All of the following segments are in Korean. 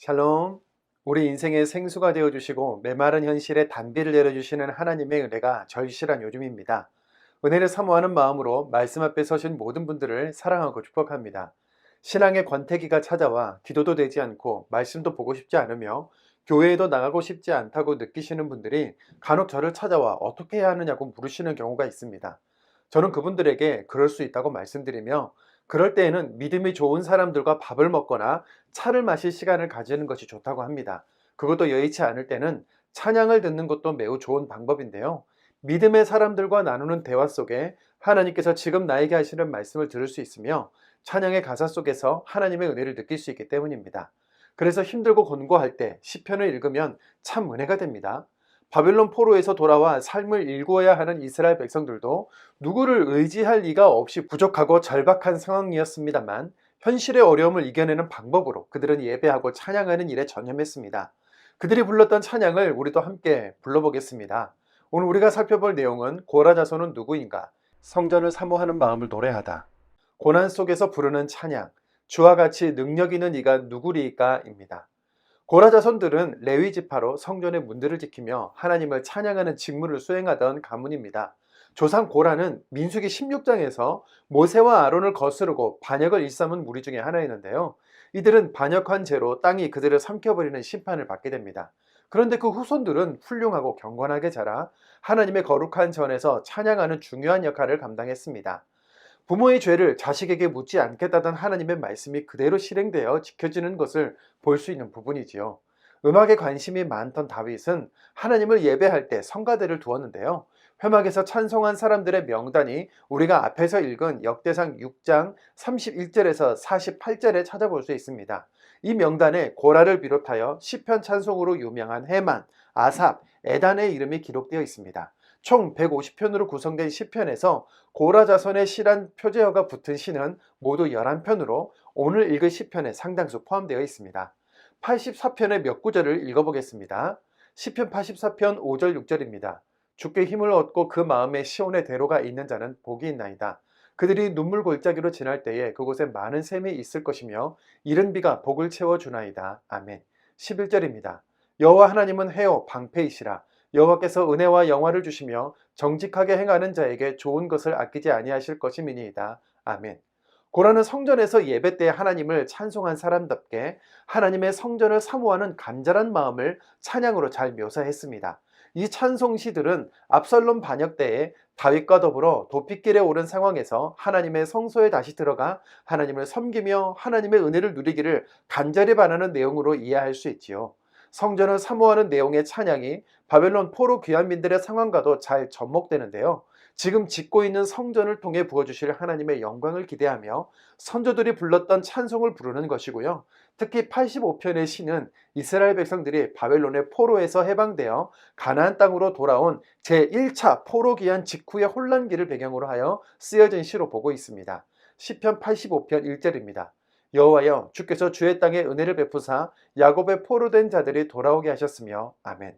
샬롬. 우리 인생의 생수가 되어주시고 메마른 현실에 단비를 내려주시는 하나님의 은혜가 절실한 요즘입니다. 은혜를 사모하는 마음으로 말씀 앞에 서신 모든 분들을 사랑하고 축복합니다. 신앙의 권태기가 찾아와 기도도 되지 않고 말씀도 보고 싶지 않으며 교회에도 나가고 싶지 않다고 느끼시는 분들이 간혹 저를 찾아와 어떻게 해야 하느냐고 물으시는 경우가 있습니다. 저는 그분들에게 그럴 수 있다고 말씀드리며, 그럴 때에는 믿음이 좋은 사람들과 밥을 먹거나 차를 마실 시간을 가지는 것이 좋다고 합니다. 그것도 여의치 않을 때는 찬양을 듣는 것도 매우 좋은 방법인데요. 믿음의 사람들과 나누는 대화 속에 하나님께서 지금 나에게 하시는 말씀을 들을 수 있으며, 찬양의 가사 속에서 하나님의 은혜를 느낄 수 있기 때문입니다. 그래서 힘들고 곤고할 때 시편을 읽으면 참 은혜가 됩니다. 바벨론 포로에서 돌아와 삶을 일구어야 하는 이스라엘 백성들도 누구를 의지할 리가 없이 부족하고 절박한 상황이었습니다만, 현실의 어려움을 이겨내는 방법으로 그들은 예배하고 찬양하는 일에 전념했습니다. 그들이 불렀던 찬양을 우리도 함께 불러보겠습니다. 오늘 우리가 살펴볼 내용은 고라 자손은 누구인가, 성전을 사모하는 마음을 노래하다, 고난 속에서 부르는 찬양, 주와 같이 능력 있는 이가 누구리까입니다. 고라 자손들은 레위 지파로 성전의 문들을 지키며 하나님을 찬양하는 직무를 수행하던 가문입니다. 조상 고라는 민수기 16장에서 모세와 아론을 거스르고 반역을 일삼은 무리 중에 하나였는데요. 이들은 반역한 죄로 땅이 그들을 삼켜버리는 심판을 받게 됩니다. 그런데 그 후손들은 훌륭하고 경건하게 자라 하나님의 거룩한 전에서 찬양하는 중요한 역할을 감당했습니다. 부모의 죄를 자식에게 묻지 않겠다던 하나님의 말씀이 그대로 실행되어 지켜지는 것을 볼 수 있는 부분이지요. 음악에 관심이 많던 다윗은 하나님을 예배할 때 성가대를 두었는데요. 회막에서 찬송한 사람들의 명단이 우리가 앞에서 읽은 역대상 6장 31절에서 48절에 찾아볼 수 있습니다. 이 명단에 고라를 비롯하여 시편 찬송으로 유명한 헤만, 아삽, 에단의 이름이 기록되어 있습니다. 총 150편으로 구성된 시편에서 고라 자손의 시란 표제어가 붙은 시는 모두 11편으로 오늘 읽을 시편에 상당수 포함되어 있습니다. 84편의 몇 구절을 읽어보겠습니다. 시편 84편 5절 6절입니다. 주께 힘을 얻고 그 마음에 시온의 대로가 있는 자는 복이 있나이다. 그들이 눈물 골짜기로 지날 때에 그곳에 많은 샘이 있을 것이며 이른 비가 복을 채워주나이다. 아멘. 11절입니다. 여호와 하나님은 해요 방패이시라. 여호와께서 은혜와 영화를 주시며 정직하게 행하는 자에게 좋은 것을 아끼지 아니하실 것임이니이다. 아멘. 고라는 성전에서 예배 때 하나님을 찬송한 사람답게 하나님의 성전을 사모하는 간절한 마음을 찬양으로 잘 묘사했습니다. 이 찬송시들은 압살롬 반역 때에 다윗과 더불어 도피길에 오른 상황에서 하나님의 성소에 다시 들어가 하나님을 섬기며 하나님의 은혜를 누리기를 간절히 바라는 내용으로 이해할 수 있지요. 성전을 사모하는 내용의 찬양이 바벨론 포로 귀환민들의 상황과도 잘 접목되는데요. 지금 짓고 있는 성전을 통해 부어주실 하나님의 영광을 기대하며 선조들이 불렀던 찬송을 부르는 것이고요. 특히 85편의 시는 이스라엘 백성들이 바벨론의 포로에서 해방되어 가나안 땅으로 돌아온 제1차 포로 귀환 직후의 혼란기를 배경으로 하여 쓰여진 시로 보고 있습니다. 시편 85편 1절입니다. 여호와여, 주께서 주의 땅에 은혜를 베푸사 야곱의 포로된 자들이 돌아오게 하셨으며. 아멘.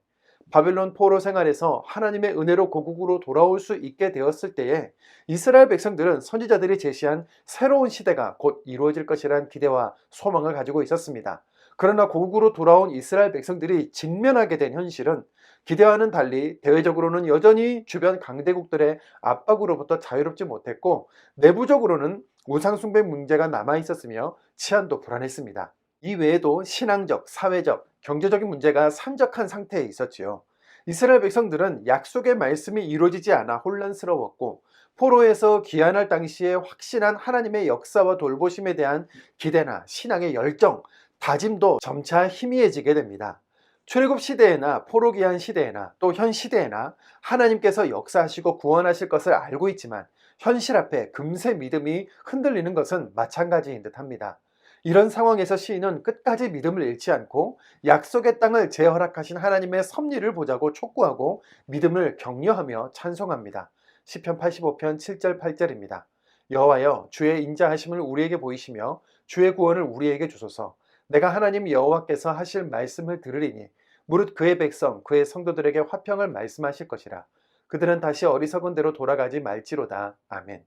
바벨론 포로 생활에서 하나님의 은혜로 고국으로 돌아올 수 있게 되었을 때에 이스라엘 백성들은 선지자들이 제시한 새로운 시대가 곧 이루어질 것이라는 기대와 소망을 가지고 있었습니다. 그러나 고국으로 돌아온 이스라엘 백성들이 직면하게 된 현실은 기대와는 달리 대외적으로는 여전히 주변 강대국들의 압박으로부터 자유롭지 못했고, 내부적으로는 우상숭배 문제가 남아있었으며 치안도 불안했습니다. 이 외에도 신앙적, 사회적, 경제적인 문제가 산적한 상태에 있었지요. 이스라엘 백성들은 약속의 말씀이 이루어지지 않아 혼란스러웠고, 포로에서 귀환할 당시에 확신한 하나님의 역사와 돌보심에 대한 기대나 신앙의 열정, 다짐도 점차 희미해지게 됩니다. 출애굽 시대에나 포로 귀환 시대에나 또 현 시대에나 하나님께서 역사하시고 구원하실 것을 알고 있지만 현실 앞에 금세 믿음이 흔들리는 것은 마찬가지인 듯합니다. 이런 상황에서 시인은 끝까지 믿음을 잃지 않고 약속의 땅을 재허락하신 하나님의 섭리를 보자고 촉구하고 믿음을 격려하며 찬송합니다. 시편 85편 7절 8절입니다. 여호와여, 주의 인자하심을 우리에게 보이시며 주의 구원을 우리에게 주소서. 내가 하나님 여호와께서 하실 말씀을 들으리니 무릇 그의 백성 그의 성도들에게 화평을 말씀하실 것이라. 그들은 다시 어리석은 대로 돌아가지 말지로다. 아멘.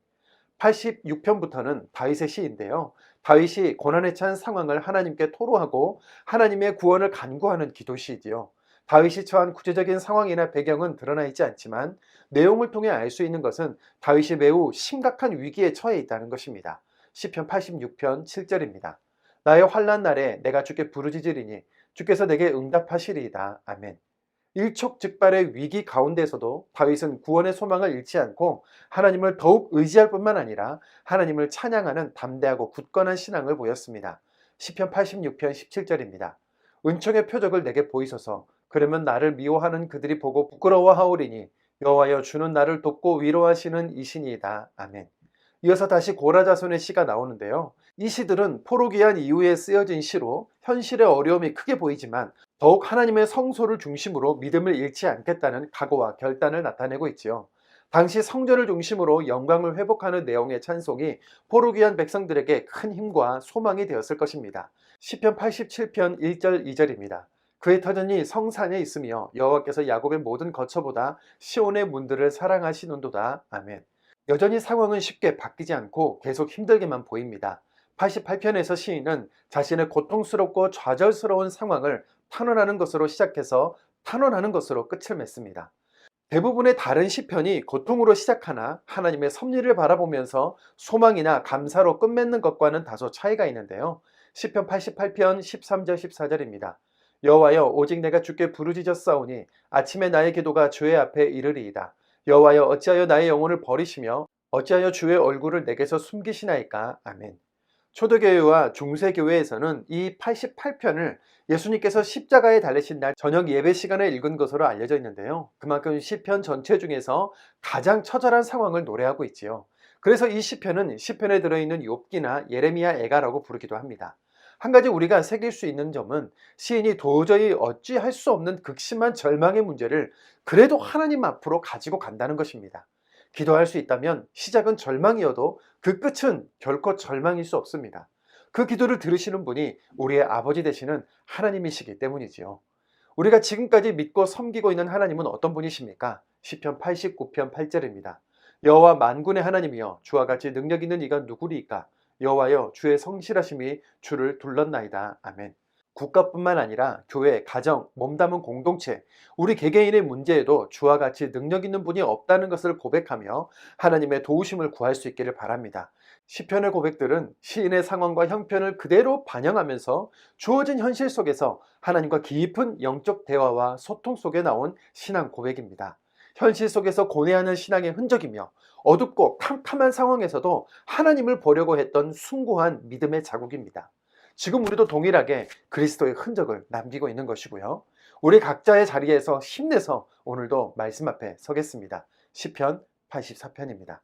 86편부터는 다윗의 시인데요. 다윗이 고난에 찬 상황을 하나님께 토로하고 하나님의 구원을 간구하는 기도시이지요. 다윗이 처한 구체적인 상황이나 배경은 드러나 있지 않지만 내용을 통해 알 수 있는 것은 다윗이 매우 심각한 위기에 처해 있다는 것입니다. 시편 86편 7절입니다. 나의 환난 날에 내가 주께 부르짖으리니 주께서 내게 응답하시리이다. 아멘. 일촉즉발의 위기 가운데서도 다윗은 구원의 소망을 잃지 않고 하나님을 더욱 의지할 뿐만 아니라 하나님을 찬양하는 담대하고 굳건한 신앙을 보였습니다. 시편 86편 17절입니다. 은총의 표적을 내게 보이소서. 그러면 나를 미워하는 그들이 보고 부끄러워하오리니 여호와여 주는 나를 돕고 위로하시는 이신이이다. 아멘. 이어서 다시 고라자손의 시가 나오는데요. 이 시들은 포로기한 이후에 쓰여진 시로 현실의 어려움이 크게 보이지만 더욱 하나님의 성소를 중심으로 믿음을 잃지 않겠다는 각오와 결단을 나타내고 있지요. 당시 성전을 중심으로 영광을 회복하는 내용의 찬송이 포로기한 백성들에게 큰 힘과 소망이 되었을 것입니다. 시편 87편 1절 2절입니다. 그의 터전이 성산에 있으며 여호와께서 야곱의 모든 거처보다 시온의 문들을 사랑하시는도다. 아멘. 여전히 상황은 쉽게 바뀌지 않고 계속 힘들게만 보입니다. 88편에서 시인은 자신의 고통스럽고 좌절스러운 상황을 탄원하는 것으로 시작해서 탄원하는 것으로 끝을 맺습니다. 대부분의 다른 시편이 고통으로 시작하나 하나님의 섭리를 바라보면서 소망이나 감사로 끝맺는 것과는 다소 차이가 있는데요. 시편 88편 13절 14절입니다. 여호와여 오직 내가 주께 부르짖었사오니 아침에 나의 기도가 주의 앞에 이르리이다. 여호와여 어찌하여 나의 영혼을 버리시며 어찌하여 주의 얼굴을 내게서 숨기시나이까. 아멘. 초대교회와 중세교회에서는 이 88편을 예수님께서 십자가에 달리신 날 저녁 예배 시간에 읽은 것으로 알려져 있는데요. 그만큼 시편 전체 중에서 가장 처절한 상황을 노래하고 있지요. 그래서 이 시편은 시편에 들어있는 욥기나 예레미야 애가라고 부르기도 합니다. 한 가지 우리가 새길 수 있는 점은 시인이 도저히 어찌할 수 없는 극심한 절망의 문제를 그래도 하나님 앞으로 가지고 간다는 것입니다. 기도할 수 있다면 시작은 절망이어도 그 끝은 결코 절망일 수 없습니다. 그 기도를 들으시는 분이 우리의 아버지 되시는 하나님이시기 때문이지요. 우리가 지금까지 믿고 섬기고 있는 하나님은 어떤 분이십니까? 시편 89편 8절입니다. 여호와 만군의 하나님이여 주와 같이 능력 있는 이가 누구리이까? 여호와여 주의 성실하심이 주를 둘렀나이다. 아멘. 국가뿐만 아니라 교회, 가정, 몸담은 공동체, 우리 개개인의 문제에도 주와 같이 능력 있는 분이 없다는 것을 고백하며 하나님의 도우심을 구할 수 있기를 바랍니다. 시편의 고백들은 시인의 상황과 형편을 그대로 반영하면서 주어진 현실 속에서 하나님과 깊은 영적 대화와 소통 속에 나온 신앙 고백입니다. 현실 속에서 고뇌하는 신앙의 흔적이며 어둡고 캄캄한 상황에서도 하나님을 보려고 했던 숭고한 믿음의 자국입니다. 지금 우리도 동일하게 그리스도의 흔적을 남기고 있는 것이고요. 우리 각자의 자리에서 힘내서 오늘도 말씀 앞에 서겠습니다. 시편 84편입니다.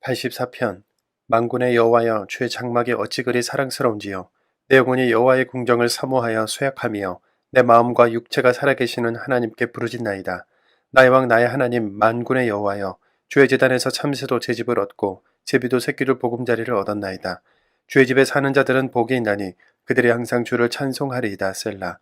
84편. 만군의 여호와여 주의 장막이 어찌 그리 사랑스러운지요. 내 영혼이 여호와의 궁정을 사모하여 쇠약하며 내 마음과 육체가 살아계시는 하나님께 부르짖나이다. 나의 왕 나의 하나님 만군의 여호와여 주의 제단에서 참새도 제 집을 얻고 제비도 새끼를 보금자리를 얻었나이다. 주의 집에 사는 자들은 복이 있나니 그들이 항상 주를 찬송하리이다. 셀라.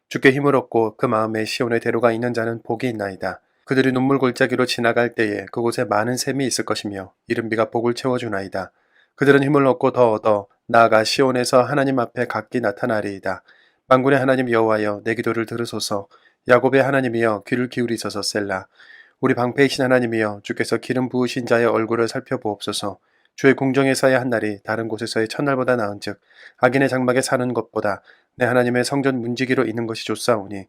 주께 힘을 얻고 그 마음에 시온의 대로가 있는 자는 복이 있나이다. 그들이 눈물 골짜기로 지나갈 때에 그곳에 많은 샘이 있을 것이며 이른 비가 복을 채워주나이다. 그들은 힘을 얻고 더 얻어 나아가 시온에서 하나님 앞에 각기 나타나리이다. 만군의 하나님 여호와여 내 기도를 들으소서. 야곱의 하나님이여 귀를 기울이소서. 셀라. 우리 방패이신 하나님이여 주께서 기름 부으신 자의 얼굴을 살펴보옵소서. 주의 궁정에서의 한 날이 다른 곳에서의 첫날보다 나은즉 악인의 장막에 사는 것보다 내 하나님의 성전 문지기로 있는 것이 좋사오니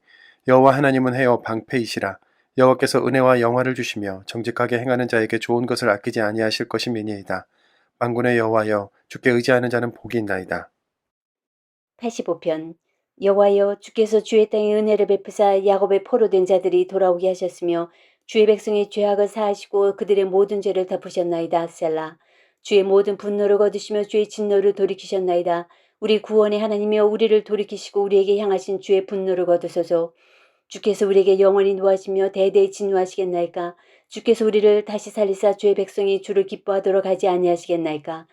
여호와 하나님은 헤어 방패이시라. 여호와께서 은혜와 영화를 주시며 정직하게 행하는 자에게 좋은 것을 아끼지 아니하실 것임이니이다. 만군의 여호와여 주께 의지하는 자는 복이 있나이다. 85편. 여호와여 주께서 주의 땅에 은혜를 베푸사 야곱의 포로된 자들이 돌아오게 하셨으며 주의 백성의 죄악을 사하시고 그들의 모든 죄를 덮으셨나이다. 셀라. 주의 모든 분노를 거두시며 주의 진노를 돌이키셨나이다. 우리 구원의 하나님이여 우리를 돌이키시고 우리에게 향하신 주의 분노를 거두소서. 주께서 우리에게 영원히 노하시며 대대히 진노하시겠나이까? 주께서 우리를 다시 살리사 주의 백성이 주를 기뻐하도록 하지 아니하시겠나이까?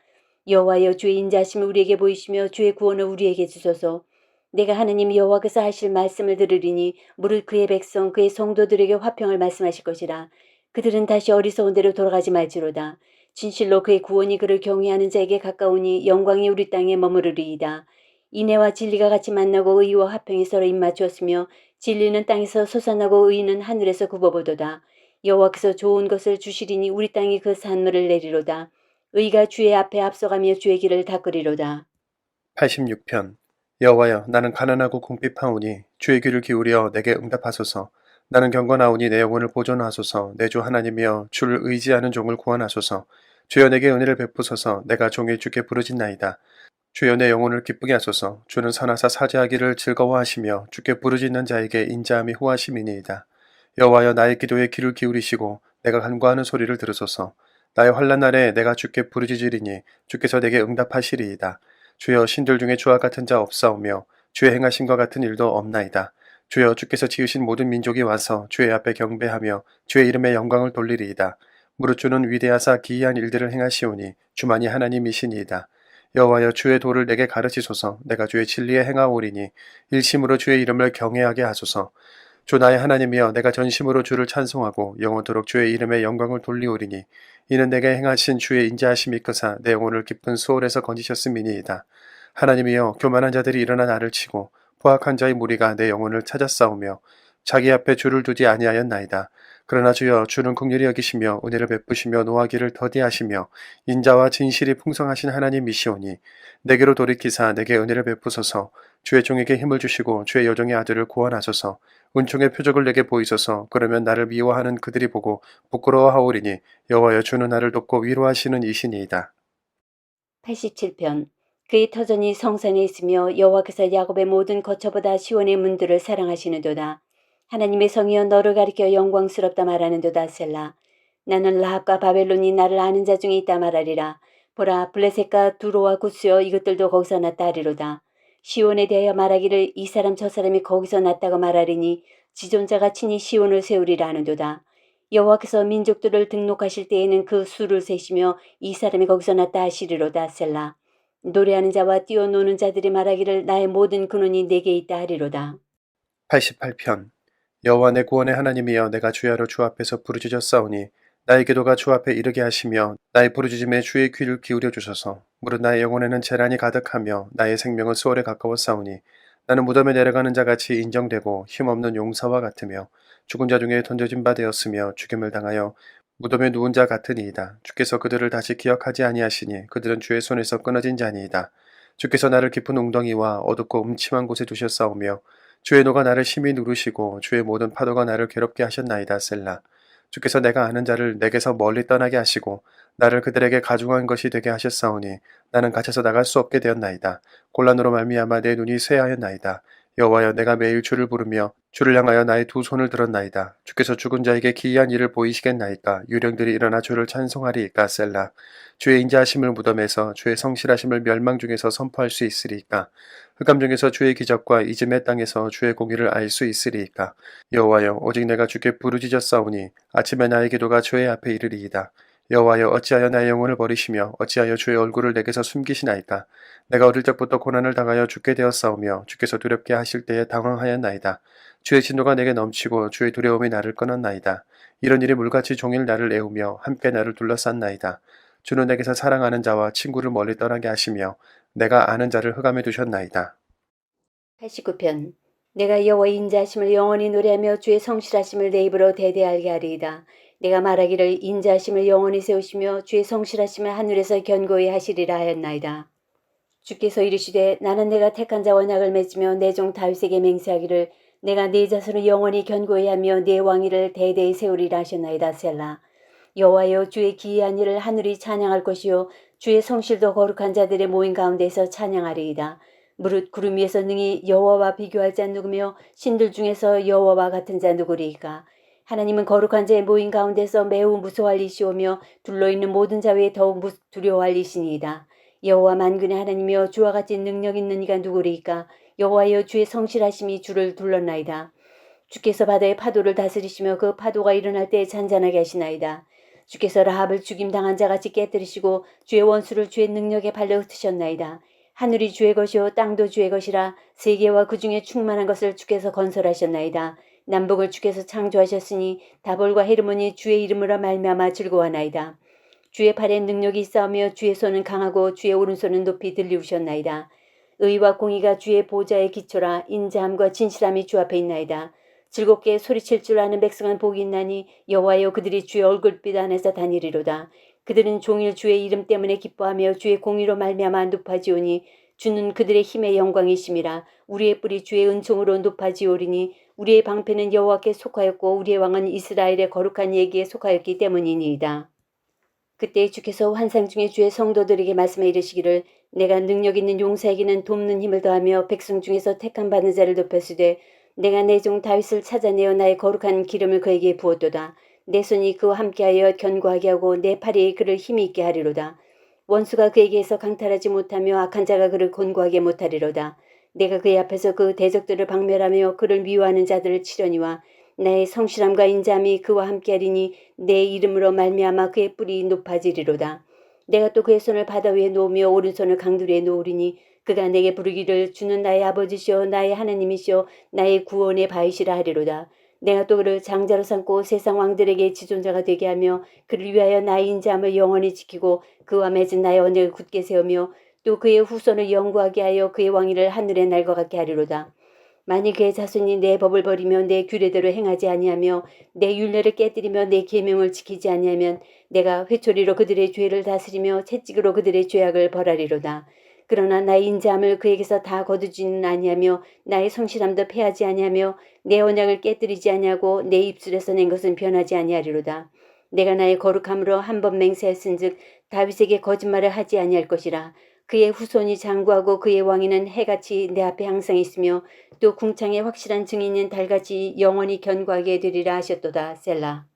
여호와여 주의 인자하심을 우리에게 보이시며 주의 구원을 우리에게 주소서. 내가 하나님 여호와께서 하실 말씀을 들으리니 무릇 그의 백성 그의 성도들에게 화평을 말씀하실 것이라. 그들은 다시 어리석은 대로 돌아가지 말지로다. 진실로 그의 구원이 그를 경외하는 자에게 가까우니 영광이 우리 땅에 머무르리이다. 인애와 진리가 같이 만나고 의와 화평이 서로 입맞추었으며 진리는 땅에서 솟아나고 의는 하늘에서 굽어보도다. 여호와께서 좋은 것을 주시리니 우리 땅이 그 산물을 내리로다. 의가 주의 앞에 앞서가며 주의 길을 닦으리로다. 86편. 여호와여, 나는 가난하고 궁핍하오니 주의 귀를 기울여 내게 응답하소서. 나는 경건하오니 내 영혼을 보존하소서. 내 주 하나님이여, 주를 의지하는 종을 구원하소서. 주여, 내게 은혜를 베푸소서. 내가 종일 주께 부르짖나이다. 주여, 내 영혼을 기쁘게 하소서. 주는 선하사 사죄하기를 즐거워하시며 주께 부르짖는 자에게 인자함이 후하심이니이다. 여호와여, 나의 기도에 귀를 기울이시고 내가 간구하는 소리를 들으소서. 나의 환난 날에 내가 주께 부르짖으리니 주께서 내게 응답하시리이다. 주여, 신들 중에 주와 같은 자 없사오며 주의 행하심과 같은 일도 없나이다. 주여, 주께서 지으신 모든 민족이 와서 주의 앞에 경배하며 주의 이름의 영광을 돌리리이다. 무릇 주는 위대하사 기이한 일들을 행하시오니 주만이 하나님이시니이다. 여호와여, 주의 도를 내게 가르치소서. 내가 주의 진리에 행하오리니 일심으로 주의 이름을 경외하게 하소서. 주 나의 하나님이여, 내가 전심으로 주를 찬송하고 영원토록 주의 이름의 영광을 돌리오리니 이는 내게 행하신 주의 인자하심이 크사 내 영혼을 깊은 수월에서 건지셨음이니이다. 하나님이여, 교만한 자들이 일어나 나를 치고 포악한 자의 무리가 내 영혼을 찾아싸우며 자기 앞에 주를 두지 아니하였나이다. 그러나 주여, 주는 긍휼히 여기시며 은혜를 베푸시며 노하기를 더디하시며 인자와 진실이 풍성하신 하나님이시오니 내게로 돌이키사 내게 은혜를 베푸소서. 주의 종에게 힘을 주시고 주의 여종의 아들을 구원하소서. 은총의 표적을 내게 보이소서. 그러면 나를 미워하는 그들이 보고 부끄러워하오리니 여호와여, 주는 나를 돕고 위로하시는 이시니이다. 87편. 그의 터전이 성산에 있으며 여호와께서 야곱의 모든 거처보다 시온의 문들을 사랑하시는도다. 하나님의 성이여, 너를 가리켜 영광스럽다 말하는도다. 셀라. 나는 라합과 바벨론이 나를 아는 자 중에 있다 말하리라. 보라, 블레셋과 두로와 구스여, 이것들도 거기서 났다 하리로다. 시온에 대하여 말하기를 이 사람 저 사람이 거기서 났다고 말하리니 지존자가 친히 시온을 세우리라 하는도다. 여호와께서 민족들을 등록하실 때에는 그 수를 세시며 이 사람이 거기서 났다 하시리로다. 셀라. 노래하는 자와 뛰어노는 자들이 말하기를 나의 모든 근원이 내게 있다 하리로다. 88편. 여호와 내 구원의 하나님이여, 내가 주야로 주 앞에서 부르짖었사오니 나의 기도가 주 앞에 이르게 하시며 나의 부르짖음에 주의 귀를 기울여 주소서. 무릇 나의 영혼에는 재난이 가득하며 나의 생명은 수월에 가까웠사오니 나는 무덤에 내려가는 자같이 인정되고 힘없는 용사와 같으며 죽은 자 중에 던져진 바 되었으며 죽임을 당하여 무덤에 누운 자 같으니이다. 주께서 그들을 다시 기억하지 아니하시니 그들은 주의 손에서 끊어진 자니이다. 주께서 나를 깊은 웅덩이와 어둡고 음침한 곳에 두셨사오며 주의 노가 나를 심히 누르시고 주의 모든 파도가 나를 괴롭게 하셨나이다. 셀라. 주께서 내가 아는 자를 내게서 멀리 떠나게 하시고 나를 그들에게 가중한 것이 되게 하셨사오니 나는 갇혀서 나갈 수 없게 되었나이다. 곤란으로 말미암아 내 눈이 쇠하였나이다. 여호와여, 내가 매일 주를 부르며 주를 향하여 나의 두 손을 들었나이다. 주께서 죽은 자에게 기이한 일을 보이시겠나이까. 유령들이 일어나 주를 찬송하리이까. 셀라. 주의 인자하심을 무덤에서 주의 성실하심을 멸망 중에서 선포할 수 있으리이까. 흑암 중에서 주의 기적과 이즘의 땅에서 주의 공의를 알 수 있으리이까. 여호와여, 오직 내가 주께 부르짖었사오니 아침에 나의 기도가 주의 앞에 이르리이다. 여호와여, 어찌하여 나의 영혼을 버리시며 어찌하여 주의 얼굴을 내게서 숨기시나이까. 내가 어릴 적부터 고난을 당하여 죽게 되었사오며 주께서 두렵게 하실 때에 당황하였나이다. 주의 진노가 내게 넘치고 주의 두려움이 나를 끊었나이다. 이런 일이 물같이 종일 나를 애우며 함께 나를 둘러쌌나이다. 주는 내게서 사랑하는 자와 친구를 멀리 떠나게 하시며 내가 아는 자를 흑암에 두셨나이다. 89편. 내가 여호와의 인자하심을 영원히 노래하며 주의 성실하심을 내 입으로 대대하게 하리이다. 내가 말하기를 인자하심을 영원히 세우시며 주의 성실하심을 하늘에서 견고히 하시리라 하였나이다. 주께서 이르시되 나는 내가 택한 자와 낙을 맺으며 내 종 다윗에게 맹세하기를 내가 네 자손을 영원히 견고히 하며 네 왕위를 대대히 세우리라 하셨나이다. 셀라. 여호와여, 주의 기이한 일을 하늘이 찬양할 것이요 주의 성실도 거룩한 자들의 모임 가운데서 찬양하리이다. 무릇 구름 위에서 능히 여호와와 비교할 자 누구며 신들 중에서 여호와와 같은 자 누구리이까. 하나님은 거룩한 자의 모임 가운데서 매우 무서워할 이시오며 둘러있는 모든 자 외에 더욱 두려워할 이시니이다. 여호와 만군의 하나님이여, 주와 같이 능력 있는 이가 누구리이까. 여호와여, 주의 성실하심이 주를 둘렀나이다. 주께서 바다의 파도를 다스리시며 그 파도가 일어날 때 잔잔하게 하시나이다. 주께서 라합을 죽임당한 자같이 깨뜨리시고 주의 원수를 주의 능력에 발려 흩으셨나이다. 하늘이 주의 것이요 땅도 주의 것이라. 세계와 그 중에 충만한 것을 주께서 건설하셨나이다. 남북을 주께서 창조하셨으니 다볼과 헤르몬이 주의 이름으로 말미암아 즐거워하나이다. 주의 팔에 능력이 있사오며 주의 손은 강하고 주의 오른손은 높이 들리우셨나이다. 의와 공의가 주의 보좌의 기초라. 인자함과 진실함이 주 앞에 있나이다. 즐겁게 소리칠 줄 아는 백성은 복이 있나니 여호와여 그들이 주의 얼굴빛 안에서 다니리로다. 그들은 종일 주의 이름 때문에 기뻐하며 주의 공의로 말미암아 높아지오니 주는 그들의 힘의 영광이심이라. 우리의 뿔이 주의 은총으로 높아지오리니 우리의 방패는 여호와께 속하였고 우리의 왕은 이스라엘의 거룩한 얘기에 속하였기 때문이니이다. 그때 주께서 환상 중에 주의 성도들에게 말씀해 이르시기를 내가 능력 있는 용사에게는 돕는 힘을 더하며 백성 중에서 택함 받은 자를 높였으되 내가 내 종 다윗을 찾아내어 나의 거룩한 기름을 그에게 부었도다. 내 손이 그와 함께하여 견고하게 하고 내 팔이 그를 힘이 있게 하리로다. 원수가 그에게서 강탈하지 못하며 악한 자가 그를 곤고하게 못하리로다. 내가 그의 앞에서 그 대적들을 박멸하며 그를 미워하는 자들을 치려니와 나의 성실함과 인자함이 그와 함께하리니 내 이름으로 말미암아 그의 뿔이 높아지리로다. 내가 또 그의 손을 바다 위에 놓으며 오른손을 강들 위에 놓으리니 그가 내게 부르기를 주는 나의 아버지시오 나의 하나님이시오 나의 구원의 바위시라 하리로다. 내가 또 그를 장자로 삼고 세상 왕들에게 지존자가 되게 하며 그를 위하여 나의 인자함을 영원히 지키고 그와 맺은 나의 언약을 굳게 세우며 또 그의 후손을 영구하게 하여 그의 왕위를 하늘의 날과 같게 하리로다. 만일 그의 자손이 내 법을 버리며 내 규례대로 행하지 아니하며 내 율례를 깨뜨리며 내 계명을 지키지 아니하면 내가 회초리로 그들의 죄를 다스리며 채찍으로 그들의 죄악을 벌하리로다. 그러나 나의 인자함을 그에게서 다 거두지는 아니하며 나의 성실함도 패하지 아니하며 내 언약을 깨뜨리지 아니하고 내 입술에서 낸 것은 변하지 아니하리로다. 내가 나의 거룩함으로 한 번 맹세했은즉 다윗에게 거짓말을 하지 아니할 것이라. 그의 후손이 장구하고 그의 왕위는 해같이 내 앞에 항상 있으며 또 궁창에 확실한 증인인 달같이 영원히 견고하게 되리라 하셨도다. 셀라.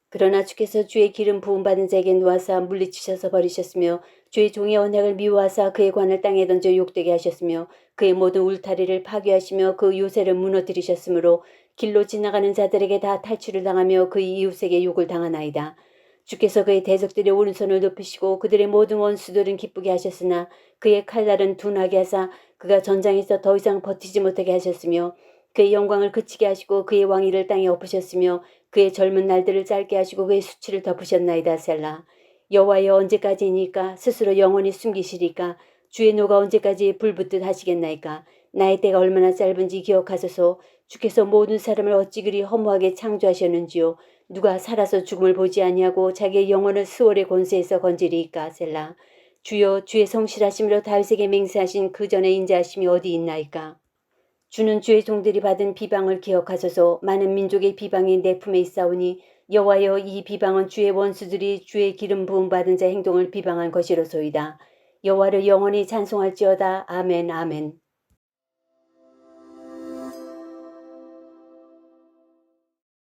그러나 주께서 주의 기름 부음받은 자에게 놓아사 물리치셔서 버리셨으며 주의 종의 언약을 미워하사 그의 관을 땅에 던져 욕되게 하셨으며 그의 모든 울타리를 파괴하시며 그 요새를 무너뜨리셨으므로 길로 지나가는 자들에게 다 탈취를 당하며 그의 이웃에게 욕을 당하나이다. 주께서 그의 대적들의 오른손을 높이시고 그들의 모든 원수들은 기쁘게 하셨으나 그의 칼날은 둔하게 하사 그가 전장에서 더 이상 버티지 못하게 하셨으며 그의 영광을 그치게 하시고 그의 왕위를 땅에 엎으셨으며 그의 젊은 날들을 짧게 하시고 그의 수치를 덮으셨나이다. 셀라. 여호와여 언제까지니까 스스로 영원히 숨기시리까 주의 노가 언제까지 불붙듯 하시겠나이까 나의 때가 얼마나 짧은지 기억하소서. 주께서 모든 사람을 어찌 그리 허무하게 창조하셨는지요. 누가 살아서 죽음을 보지 아니하고 자기의 영혼을 수월의 권세에서 건지리이까. 셀라. 주여 주의 성실하심으로 다윗에게 맹세하신 그 전의 인자하심이 어디 있나이까. 주는 주의 종들이 받은 비방을 기억하소서. 많은 민족의 비방이 내 품에 있사오니 여호와여 이 비방은 주의 원수들이 주의 기름 부음 받은 자 행동을 비방한 것이로소이다. 여호와를 영원히 찬송할지어다. 아멘 아멘.